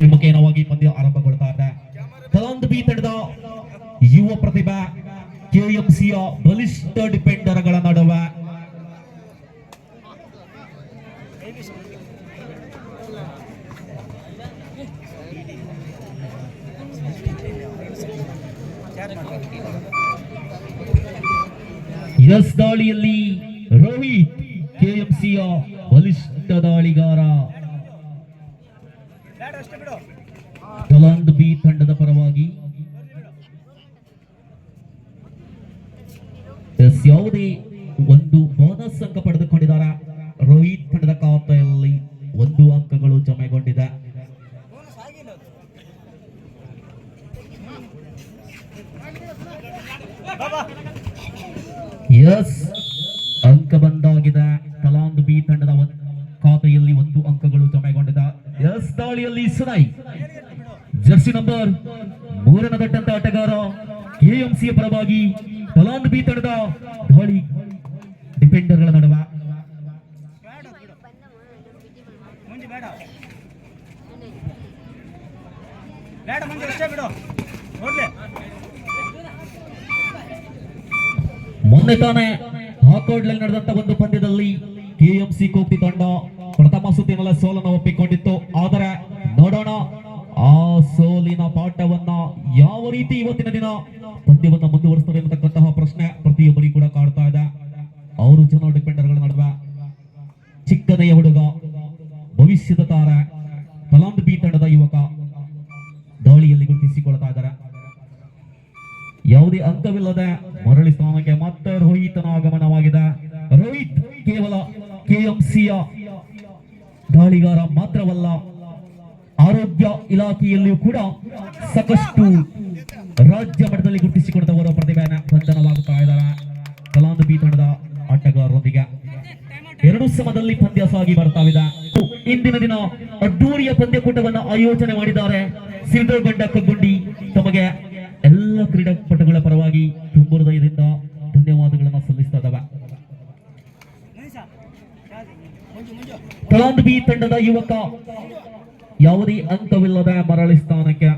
ಮುಖೇನವಾಗಿ ಪಂದ್ಯ ಆರಂಭಗೊಳ್ತಾ ಇದೆ. ತಲಾಂದ್ ಬಿ ತಂಡದ ಯುವ ಪ್ರತಿಭೆ ಕೆಎಂಸಿಯ ಬಲಿಷ್ಠ ಡಿಫೆಂಡರ್ಗಳ ನಡುವೆ ಎಸ್ ದಾಳಿಯಲ್ಲಿ ರೋಹಿತ್ ಕೆಎಂಸಿಯ ಬಲಿಷ್ಠ ದಾಳಿಗಾರ ತಲಾಂದ್ ಬಿ ತಂಡದ ಪರವಾಗಿ ಯಾವುದೇ ಒಂದು ಬೋನಸ್ ಅಂಕ ಪಡೆದುಕೊಂಡಿದ್ದಾರೆ. ರೋಹಿತ್ ತಂಡದ ಖಾತೆಯಲ್ಲಿ 1 ಅಂಕಗಳು ಜಮೆಗೊಂಡಿದೆ. ಎಸ್ ಅಂಕ ಬಂದಾಗಿದೆ. ತಲಾಂದ್ ಬಿ ತಂಡದ ಖಾತೆಯಲ್ಲಿ 1 ಅಂಕಗಳು ಜಮೆಗೊಂಡಿದೆ. ಎಸ್ ದಾಳಿಯಲ್ಲಿ ಸುನೈ ಜರ್ಸಿ ನಂಬರ್ 3 ದಟ್ಟಂತ ಆಟಗಾರ ಕೆಎಂಸಿಯ ಪರವಾಗಿ ತಲಾಂದ್ ಬಿ ತಂಡದ ದಾಳಿ ಡಿಫೆಂಡರ್ಗಳ ನಡುವೆ ಮೊನ್ನೆ ತಾನೇ ಹಾಕೋಡ್ಲಲ್ಲಿ ನಡೆದಂತ ಒಂದು ಪಂದ್ಯದಲ್ಲಿ ಕೆಎಂಸಿ ಕೋಕ್ತಿ ತಂಡ ಪ್ರಥಮ ಸುತ್ತಿನ ಸೋಲನ್ನು ಒಪ್ಪಿಕೊಂಡಿತ್ತು. ಆದರೆ ನೋಡೋಣ ಆ ಸೋಲಿನ ಪಾಠವನ್ನ ಯಾವ ರೀತಿ ಇವತ್ತಿನ ದಿನ ಪಂದ್ಯವನ್ನ ಮುಂದುವರಿಸ್ತಾರೆ ಅನ್ನತಕ್ಕಂತಹ ಪ್ರಶ್ನೆ ಪ್ರತಿಯೊಬ್ಬರಿಗೂ ಕೂಡ ಕಾಡ್ತಾ ಇದೆ. ಅವರು ಜನ ಡಿಫೆಂಡರ್ಗಳ ನಡುವೆ ಚಿಕ್ಕನೆಯ ಹುಡುಗ ಭವಿಷ್ಯದ ತಾರೆ ತಲಾಂದ್ ಬಿ ತಂಡದ ಯುವಕ ದಾಳಿಯಲ್ಲಿ ಗುರುತಿಸಿಕೊಳ್ತಾ ಇದ್ದಾರೆ. ಯಾವುದೇ ಅಂಕವಿಲ್ಲದೆ ಮರಳಿ ಸ್ಥಾನಕ್ಕೆ ಮತ್ತೆ ರೋಹಿತನ ಆಗಮನವಾಗಿದೆ. ರೋಹಿತ್ ಕೇವಲ ಕೆಎಂಸಿಯ ದಾಳಿಗಾರ ಮಾತ್ರವಲ್ಲ, ಆರೋಗ್ಯ ಇಲಾಖೆಯಲ್ಲಿಯೂ ಕೂಡ ಸಾಕಷ್ಟು ರಾಜ್ಯ ಮಟ್ಟದಲ್ಲಿ ಗುರುತಿಸಿಕೊಂಡವರ ಪ್ರತಿಭೆನ ಬಂಧನವಾಗುತ್ತಾ ಇದ್ದಾರೆ. ತಲಾಂದ್ ಬಿ ತಂಡದ ಆಟಗಾರರೊಂದಿಗೆ 2 ಸಮದಲ್ಲಿ ಪಂದ್ಯ ಸಾಗಿ ಬರ್ತಾವಿದೆ. ಇಂದಿನ ದಿನ ಅದ್ದೂರಿಯ ಪಂದ್ಯಕೂಟವನ್ನು ಆಯೋಜನೆ ಮಾಡಿದ್ದಾರೆ ಸಿಲ್ದರ್ಗಂಡ ಕಗ್ಗುಂಡಿ. ತಮಗೆ ಎಲ್ಲ ಕ್ರೀಡಾಪಟುಗಳ ಪರವಾಗಿ ತುಂಬ ಹೃದಯದಿಂದ ಧನ್ಯವಾದಗಳನ್ನು ಸಲ್ಲಿಸ್ತಾ ಇದ್ದಾವೆ. ತಲಾಂದ್ ಬಿ ತಂಡದ ಯುವಕ ಯಾವುದೇ ಅಂಕವಿಲ್ಲದೆ ಮರಳಿ ಸ್ಥಾನಕ್ಕೆ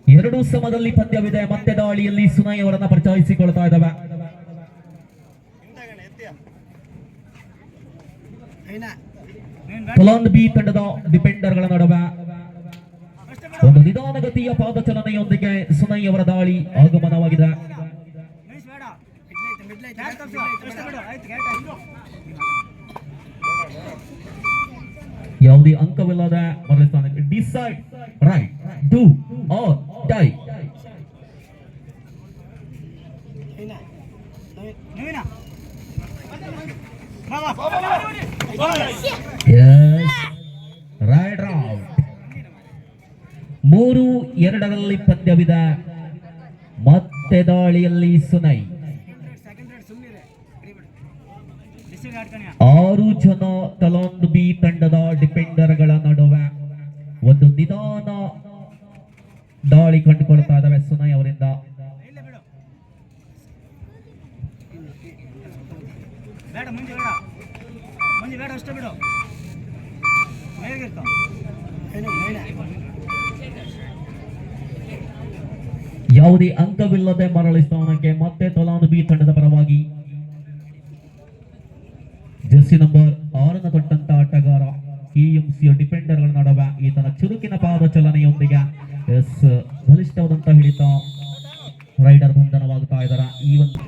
2 ಸಮದಲ್ಲಿ ಪಂದ್ಯವಿದೆ. ಮತ್ತೆ ದಾಳಿಯಲ್ಲಿ ಸುನೈ ಅವರನ್ನ ಪರಿಚಯಿಸಿಕೊಳ್ತಾ ಇದ್ದಾವೆ. ತಲಾಂದ್ ಬಿ ತಂಡದ ಡಿಫೆಂಡರ್ಗಳ ನಡುವೆ ಒಂದು ನಿಧಾನಗತಿಯ ಪಾದಚಲನೆಯೊಂದಿಗೆ ಸುನೈ ಅವರ ದಾಳಿ ಆಗಮನವಾಗಿದೆ. ಯಾವುದೇ ಅಂಕವಿಲ್ಲದ ಮರಳಿ ಸ್ಥಾನಕ್ಕೆ decide right do or die. Right ರೌಟ್ 3-2ರಲ್ಲಿ ಪಂದ್ಯವಿದೆ. ಮತ್ತೆ ದಾಳಿಯಲ್ಲಿ ಸುನೈ 6 ಜನ ತಲಾಂದ್ ಬಿ ತಂಡದ ಡಿಫೆಂಡರ್ಗಳ ನಡುವೆ ಒಂದು ನಿಧಾನ ದಾಳಿ ಕಂಡುಕೊಳ್ತಾ ಇದ್ದಾವೆ ಸುನೈ ಅವರಿಂದ. ಯಾವುದೇ ಅಂಕವಿಲ್ಲದೆ ಮರಳಿ ಸ್ಥಾನಕ್ಕೆ ಮತ್ತೆ ತಲಾಂದ್ ಬಿ ತಂಡದ ಪರವಾಗಿ ಜರ್ಸಿ ನಂಬರ್ 6 ತೊಟ್ಟಂತ ಆಟಗಾರ ಕೆಎಂಸಿಯ ಡಿಫೆಂಡರ್ಗಳ ನಡುವೆ ಈತನ ಚುರುಕಿನ ಪಾದ ಚಲನೆಯೊಂದಿಗೆ ಬಲಿಷ್ಠವಾದಂತ ಹಿಡಿತ ರೈಡರ್ ಬಂಧನವಾಗುತ್ತಾ ಇದ್ದಾರೆ. ಈ ಒಂದು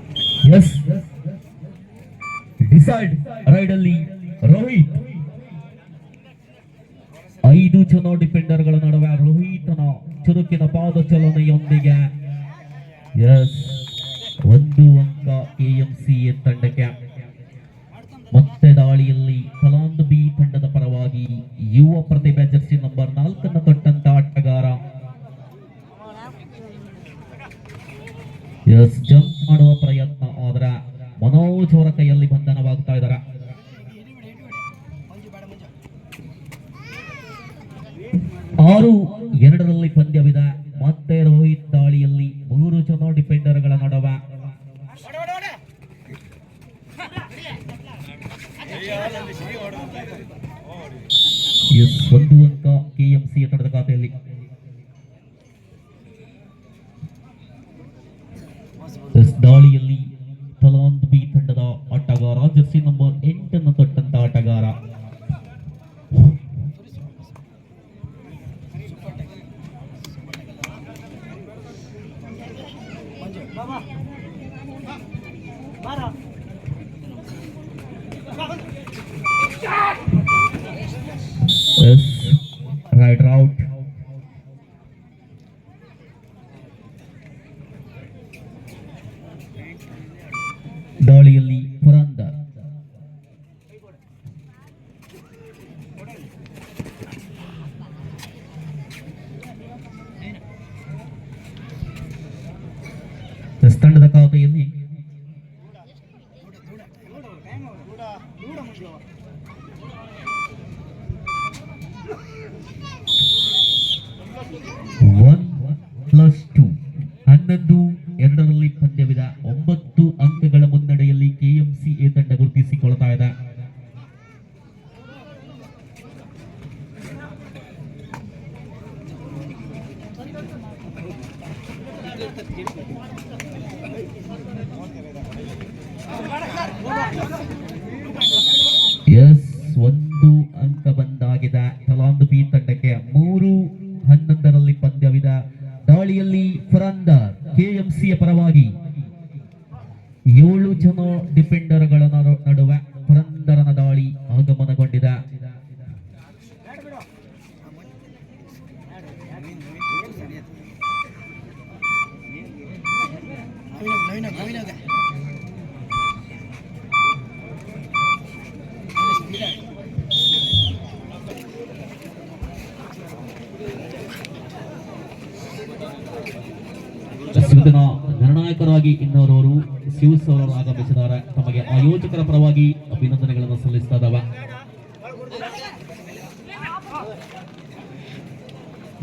ಡಿಸೈಡ್ ರೈಡ್ ಅಲ್ಲಿ ರೋಹಿತ್ 5 ಜನ ಡಿಫೆಂಡರ್ಗಳ ನಡುವೆ ರೋಹಿತನ ಚುರುಕಿನ ಪಾದ ಚಲನೆಯೊಂದಿಗೆ 1 ಅಂಕ ಕೆಎಂಸಿ ತಂಡಕ್ಕೆ. ಮತ್ತೆ ದಾಳಿಯಲ್ಲಿ ತಲಾಂದ್ ಬಿ ತಂಡದ ಪರವಾಗಿ ಯುವ ಪ್ರತಿಭೆ ಜರ್ಸಿ ನಂಬರ್ 4 ತೊಟ್ಟಂತ ಆಟಗಾರ ಜಂಪ್ ಮಾಡುವ ಪ್ರಯತ್ನ ಆದ್ರೆ ಮನೋಜ್ ಅವರ ಕೈಯಲ್ಲಿ ಬಂಧನವಾಗ್ತಾ ಇದ್ದಾರೆ. 6-2ರಲ್ಲಿ ಪಂದ್ಯವಿದೆ. ಮತ್ತೆ ರೋಹಿತ್ ದಾಳಿಯಲ್ಲಿ 3 ಜನ ಡಿಫೆಂಡರ್ಗಳ ನಡುವೆ ಒಂದು ಅಂಕ ಕೆಎಂಸಿ ತಂಡದ ಖಾತೆಯಲ್ಲಿ. ದಾಳಿಯಲ್ಲಿ ತಲಾಂದ್ ಬಿ ತಂಡದ ಆಟಗಾರ ಜರ್ಸಿ ನಂಬರ್ 8 ತೊಟ್ಟಂತ ಆಟಗಾರ. Right out. ದಾಳಿಯಲ್ಲಿ ಪುರಂದರ್. ತಂಡದ ಖಾತೆಯಲ್ಲಿ +2 11-2ರಲ್ಲಿ ಪಂದ್ಯವಿದೆ. 9 ಅಂಕಗಳ ಮುನ್ನಡೆಯಲ್ಲಿ ಕೆಎಂಸಿ ಎ ತಂಡ ಗುರುತಿಸಿಕೊಳ್ತಾ ಇದೆ. ಒಂದು ಅಂಕ ಬಂದಾಗಿದೆ ತಲಾಂದ್ ಬಿ ತಂಡಕ್ಕೆ. 3-11ರಲ್ಲಿ ಪಂದ್ಯವಿದೆ. ದಾಳಿಯಲ್ಲಿ ಪುರಂದರ್ ಕೆಎಂಸಿಯ ಪರವಾಗಿ 7 ಜನ ಡಿಫೆಂಡರ್ಗಳ ನಡುವೆ ಪುರಂದರನ ದಾಳಿ ಆಗಮನಗೊಂಡಿದೆ. ನಿರ್ಣಾಯಕರಾಗಿ ಇನ್ನೋರವರು ಶಿವಸ್ ಅವರು ಆಗಮಿಸಿದ್ದಾರೆ. ತಮಗೆ ಆಯೋಜಕರ ಪರವಾಗಿ ಅಭಿನಂದನೆಗಳನ್ನು ಸಲ್ಲಿಸ್ತಾ ಇದ್ದಾವೆ.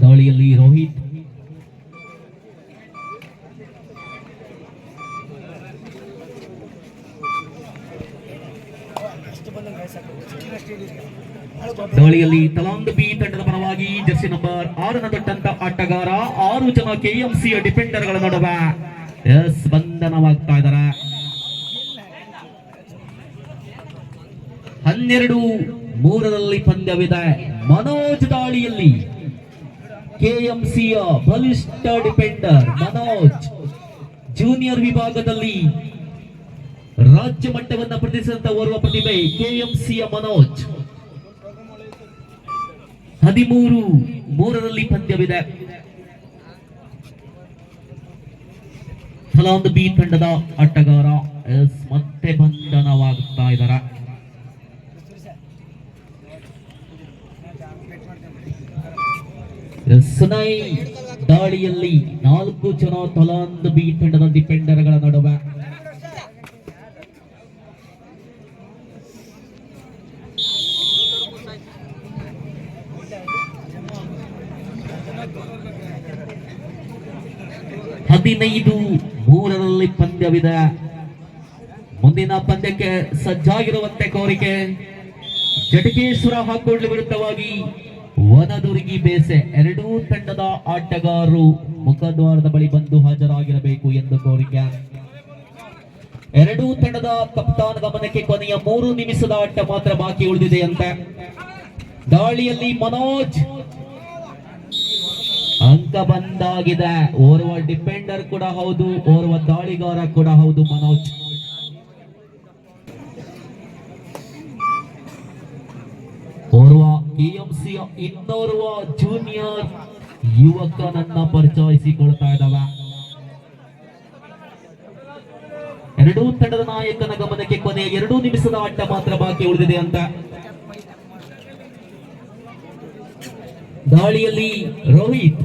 ದಾಳಿಯಲ್ಲಿ ರೋಹಿತ್ ದಾಳಿಯಲ್ಲಿ ತಲಾಂದ್ ಬಿ ತಂಡದ ಪರವಾಗಿ ಜರ್ಸಿ ನಂಬರ್ 6 ತೊಟ್ಟಂತ ಆಟಗಾರ 6 ಜನ ಕೆಎಂಸಿಯ ಡಿಫೆಂಡರ್ಗಳ ನಡುವೆ ಬಂಧನವಾಗ್ತಾ ಇದ್ದಾರೆ. 12-3ರಲ್ಲಿ ಪಂದ್ಯವಿದೆ. ಮನೋಜ್ ದಾಳಿಯಲ್ಲಿ ಕೆಎಂಸಿಯ ಬಲಿಷ್ಠ ಡಿಫೆಂಡರ್ ಮನೋಜ್. ಜೂನಿಯರ್ ವಿಭಾಗದಲ್ಲಿ ರಾಜ್ಯ ಮಟ್ಟವನ್ನು ಪ್ರತಿನಿಧಿಸಿದಂತ ಓರ್ವ ಪ್ರತಿಭೆ ಕೆಎಂಸಿಯ ಮನೋಜ್. 13-3ರಲ್ಲಿ ಪಂದ್ಯವಿದೆ. ತಲಾಂದ್ ಬಿ ತಂಡದ ಆಟಗಾರ ಮತ್ತೆ ಬಂಧನವಾಗುತ್ತಾ ಇದ್ದಾರೆ. ದಾಳಿಯಲ್ಲಿ 4 ಜನ ತಲಾಂದ್ ಬಿ ತಂಡದ ಡಿಫೆಂಡರ್ಗಳ ನಡುವೆ (15-3ರಲ್ಲಿ ಪಂದ್ಯವಿದೆ. ಮುಂದಿನ ಪಂದ್ಯಕ್ಕೆ ಸಜ್ಜಾಗಿರುವಂತೆ ಕೋರಿಕೆ. ಜಟಕೇಶ್ವರ ಹಾಕೋಡ್ಲಿ ವಿರುದ್ಧವಾಗಿ ವನದುರ್ಗಿ ಬೇಸೆ. ಎರಡೂ ತಂಡದ ಆಟಗಾರರು ಮುಖದ್ವಾರದ ಬಳಿ ಬಂದು ಹಾಜರಾಗಿರಬೇಕು ಎಂದು ಕೋರಿಕೆ. ಎರಡೂ ತಂಡದ ಕಪ್ತಾನ್ ಗಮನಕ್ಕೆ ಕೊನೆಯ 3 ನಿಮಿಷದ ಆಟ ಮಾತ್ರ ಬಾಕಿ ಉಳಿದಿದೆಯಂತೆ. ದಾಳಿಯಲ್ಲಿ ಮನೋಜ್ ಅಂಕ ಬಂದಾಗಿದೆ. ಓರ್ವ ಡಿಫೆಂಡರ್ ಕೂಡ ಹೌದು, ಓರ್ವ ದಾಳಿಗಾರ ಕೂಡ ಹೌದು ಮನೋಜ್. ಓರ್ವ ಕೆಎಂಸಿಯ ಇನ್ನೋರ್ವ ಜೂನಿಯರ್ ಯುವಕನನ್ನ ಪರಿಚಯಿಸಿಕೊಳ್ತಾ ಇದ್ದಾವೆ. ಎರಡೂ ತಂಡದ ನಾಯಕನ ಗಮನಕ್ಕೆ ಕೊನೆಯ 2 ನಿಮಿಷದ ಆಟ ಮಾತ್ರ ಬಾಕಿ ಉಳಿದಿದೆ ಅಂತ. ದಾಳಿಯಲ್ಲಿ ರೋಹಿತ್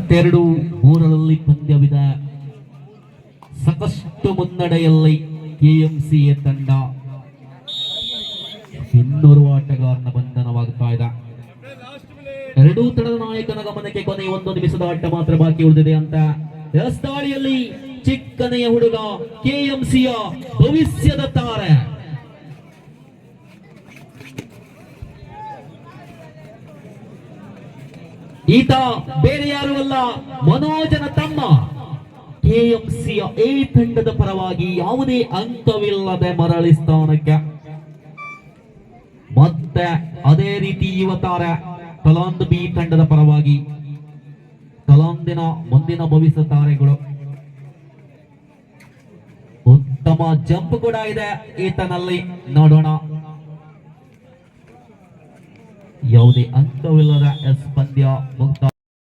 (22-3ರಲ್ಲಿ ಪಂದ್ಯವಿದೆ. ಸಾಕಷ್ಟು ಮುನ್ನಡೆಯಲ್ಲಿ ಕೆಎಂಸಿಎ ತಂಡ. ಇನ್ನೋರ್ವ ಆಟಗಾರನ ಬಂಧನವಾಗ್ತಾ ಇದೆ. ಎರಡೂ ತಂಡದ ನಾಯಕನ ಗಮನಕ್ಕೆ ಕೊನೆಯ 1 ನಿಮಿಷದ ಆಟ ಮಾತ್ರ ಬಾಕಿ ಉಳಿದಿದೆ ಅಂತ. ಎಸ್ ದಾಳಿಯಲ್ಲಿ ಚಿಕ್ಕನೆಯ ಹುಡುಗ ಕೆಎಂಸಿಯ ಭವಿಷ್ಯದ ತಾರೆ ಈತ ಬೇರೆ ಯಾರು ಅಲ್ಲ, ಮನೋಜನ ತಮ್ಮ. ಕೆಎಂಸಿಯ ಎ ತಂಡದ ಪರವಾಗಿ ಯಾವುದೇ ಅಂಕವಿಲ್ಲದೆ ಮರಳಿ ಸ್ಥಾನಕ್ಕೆ. ಮತ್ತೆ ಅದೇ ರೀತಿ ಯುವತಾರೆ ಕಲಾಂದ್ ಬಿ ತಂಡದ ಪರವಾಗಿ ಕಲಾಂದಿನ ಮುಂದಿನ ಭವಿಷ್ಯ ತಾರೆಗಳು. ಉತ್ತಮ ಜಂಪ್ ಕೂಡ ಇದೆ ಈತನಲ್ಲಿ. ನೋಡೋಣ, ಯಾವುದೇ ಅಂಕವಿಲ್ಲದ ಎಸ್ ಪಂದ್ಯ ಮುಕ್ತ.